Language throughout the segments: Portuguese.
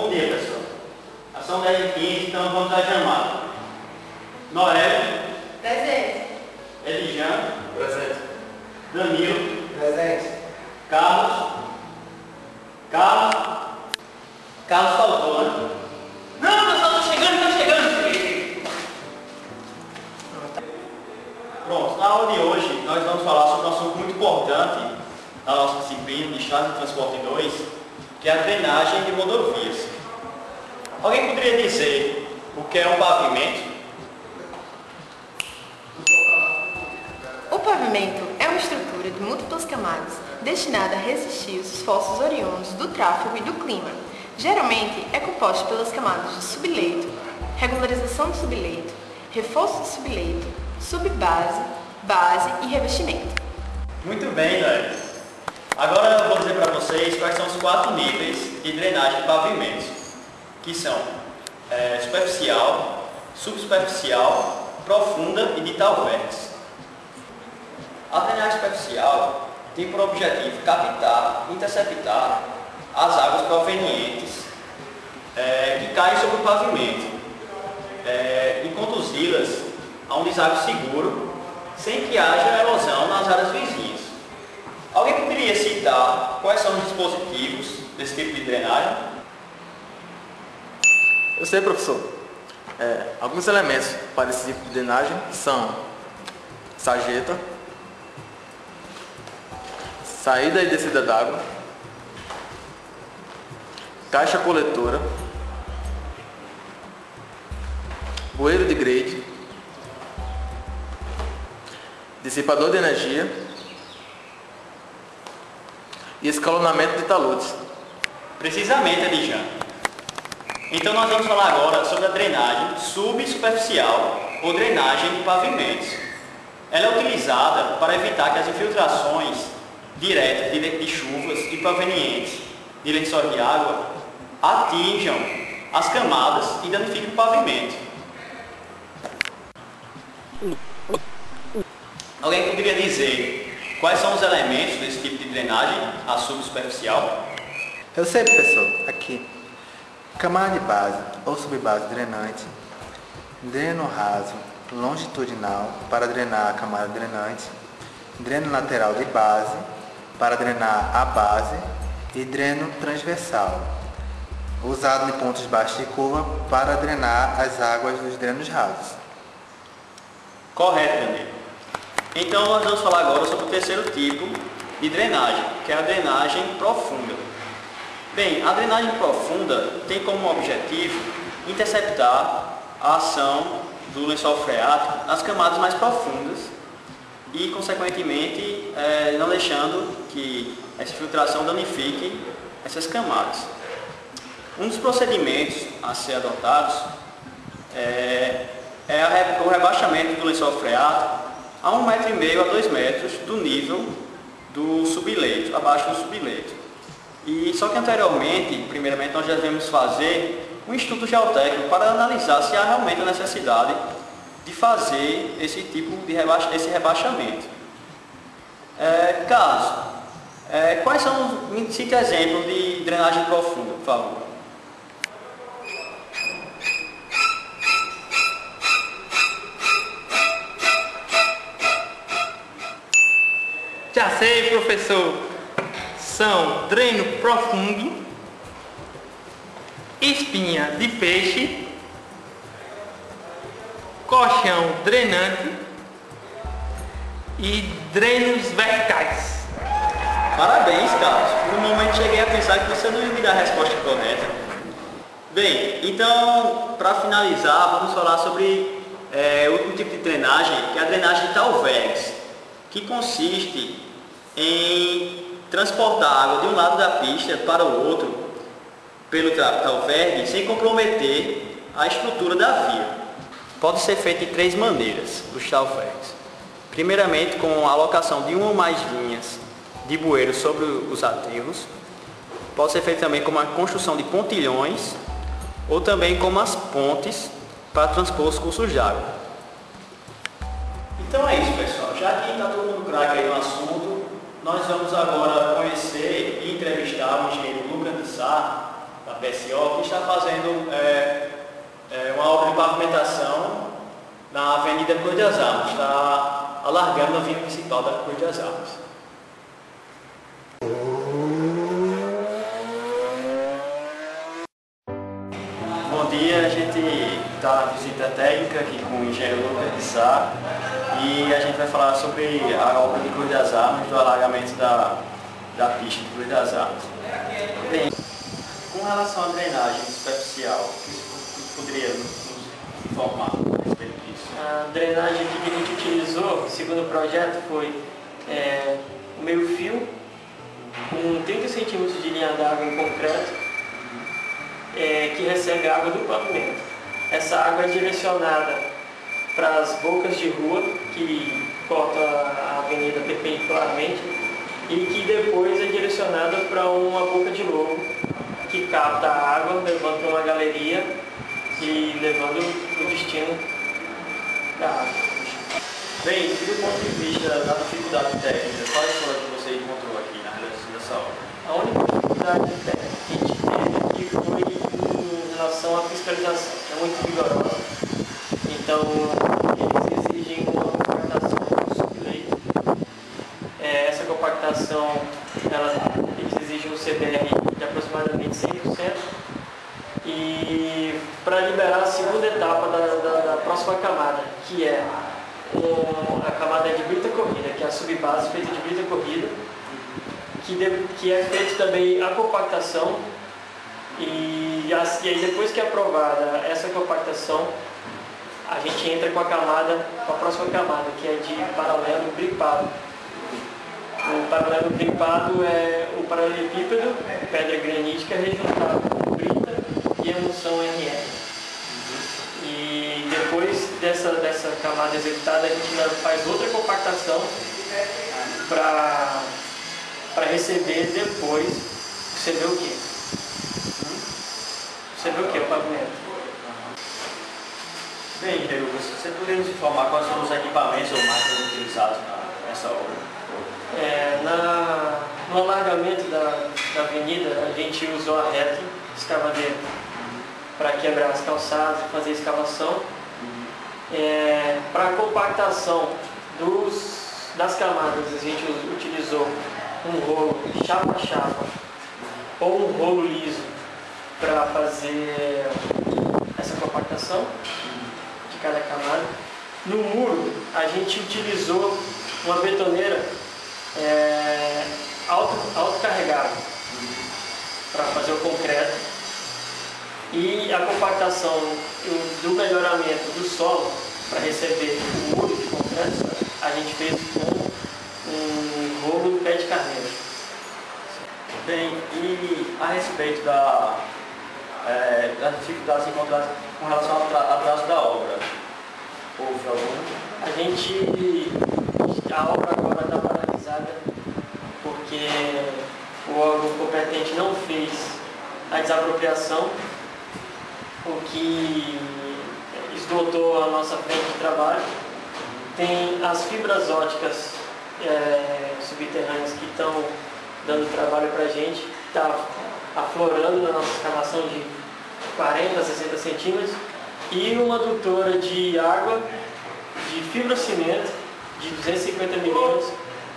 Bom dia, pessoal. São 10h15, então vamos dar chamada. Noélio. Presente. Elijan. Presente. Danilo. Presente. Carlos. Carlos faltou, né? Não, pessoal, tô chegando. Pronto, na aula de hoje nós vamos falar sobre um assunto muito importante da nossa disciplina de Estradas de Transporte 2, que é a drenagem de rodovias. Alguém poderia dizer o que é um pavimento? O pavimento é uma estrutura de múltiplas camadas destinada a resistir os esforços oriundos do tráfego e do clima. Geralmente é composto pelas camadas de subleito, regularização do subleito, reforço do subleito, subbase, base e revestimento. Muito bem, Léo. Agora eu vou dizer para vocês quais são os 4 níveis de drenagem de pavimentos, que são superficial, subsuperficial, profunda e de tal vértice. A drenagem superficial tem por objetivo captar, interceptar as águas provenientes que caem sobre o pavimento e conduzi-las a um deságio seguro, sem que haja erosão nas áreas vizinhas. Alguém poderia citar quais são os dispositivos desse tipo de drenagem? Eu sei, professor. Alguns elementos para esse tipo de drenagem são sarjeta, saída e descida d'água, caixa coletora, bueiro de grade, dissipador de energia e escalonamento de taludes. Precisamente, Elijan. Então nós vamos falar agora sobre a drenagem subsuperficial ou drenagem de pavimentos. Ela é utilizada para evitar que as infiltrações diretas de chuvas e provenientes de lençóis de água atinjam as camadas e danifiquem o pavimento. Alguém poderia dizer quais são os elementos desse tipo de drenagem, a subsuperficial? Eu sei, professor. Aqui. Camada de base ou subbase drenante, dreno raso longitudinal para drenar a camada drenante, dreno lateral de base para drenar a base e dreno transversal, usado em pontos baixos de curva para drenar as águas dos drenos rasos. Correto, Danilo. Então nós vamos falar agora sobre o terceiro tipo de drenagem, que é a drenagem profunda. Bem, a drenagem profunda tem como objetivo interceptar a ação do lençol freático nas camadas mais profundas e, consequentemente, não deixando que essa filtração danifique essas camadas. Um dos procedimentos a ser adotados é o rebaixamento do lençol freático a 1,5 m a 2 metros do nível do subleito, abaixo do subleito. E só que anteriormente, primeiramente, nós devemos fazer um estudo geotécnico para analisar se há realmente a necessidade de fazer esse tipo de rebaixamento. Carlos, quais são os 5 exemplos de drenagem profunda, por favor? Já sei, professor. São dreno profundo, espinha de peixe, colchão drenante e drenos verticais. Parabéns, Carlos. Por um momento cheguei a pensar que você não ia me dar a resposta correta. Bem, então, para finalizar, vamos falar sobre o último tipo de drenagem, que é a drenagem de Thalbergs, que consiste em transportar água de um lado da pista para o outro pelo Thalberg sem comprometer a estrutura da via. Pode ser feito de 3 maneiras, os Thalbergs. Primeiramente, com a alocação de uma ou mais linhas de bueiro sobre os aterros. Pode ser feito também com a construção de pontilhões ou também como as pontes para transpor os cursos de água. Então é isso, pessoal. Já que está todo mundo craque aí no assunto, nós vamos agora conhecer e entrevistar o engenheiro Lucas de Sá, da PSO, que está fazendo uma obra de pavimentação na Avenida Cruz das Armas, está alargando a via principal da Cruz das Armas. Bom dia, a gente está na visita técnica aqui com o engenheiro Lucas de Sá e a gente vai falar sobre a obra de Cruz das Armas, do alargamento da pista de Cruz das Armas. Bem, com relação à drenagem superficial, o que você poderia nos informar a respeito disso? A drenagem que a gente utilizou, segundo o projeto, foi o meio-fio, com 30 centímetros de linha d'água em concreto, que recebe a água do pavimento. Essa água é direcionada para as bocas de rua, que cortam a avenida perpendicularmente, e que depois é direcionada para uma boca de lobo, que capta a água, levando para uma galeria e levando o destino da água. Bem, do ponto de vista da dificuldade técnica, quais foram que você encontrou aqui na realização dessa obra? A única dificuldade técnica que a gente teve aqui foi em relação à fiscalização, que é muito rigorosa. Então, eles exigem uma compactação do subleito. Essa compactação, eles exigem um CBR de aproximadamente 100%. E para liberar a segunda etapa da próxima camada, que é a camada de brita corrida, que é a subbase feita de brita corrida, que é feita também a compactação, e aí depois que é aprovada essa compactação, a gente entra com a próxima camada, que é de paralelo bripado. O paralelo bripado é o paralelepípedo, pedra granítica, rejuntado com brita e emulsão RR. E depois dessa camada executada, a gente ainda faz outra compactação para receber depois, você vê o quê? Você vê o quê? O pavimento. Bem, engenheiro, você poderia nos informar quais são os equipamentos ou máquinas utilizados nessa obra? No alargamento da avenida, a gente usou a reta escavadeira para quebrar as calçadas, fazer escavação. Para a compactação das camadas, a gente utilizou um rolo chapa a chapa ou um rolo liso para fazer essa compactação de cada camada. No muro, a gente utilizou uma betoneira autocarregável para fazer o concreto, e a compactação do melhoramento do solo para receber o muro de concreto a gente fez com um rolo de pé de carneiro. Bem, e a respeito das dificuldades encontradas com relação ao atraso da obra, houve alguma? A obra agora está paralisada porque o órgão competente não fez a desapropriação, o que esgotou a nossa frente de trabalho. Tem as fibras óticas subterrâneas que estão dando trabalho para a gente, está aflorando na nossa escavação de 40 a 60 centímetros, e uma adutora de água de fibrocimento de 250 milímetros,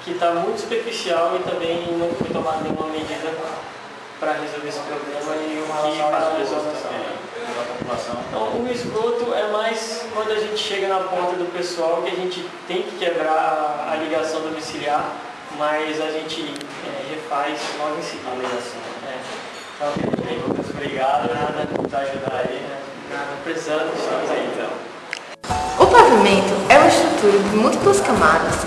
que está muito superficial e também não foi tomada nenhuma medida para resolver esse problema, e o que paralisou a população. Então, o esgoto é mais quando a gente chega na porta do pessoal, que a gente tem que quebrar a ligação domiciliar, mas a gente refaz logo em seguida a ligação. Muito obrigado, nada por ajudar aí. Nada, precisando, estamos aí então. O pavimento é uma estrutura de múltiplas camadas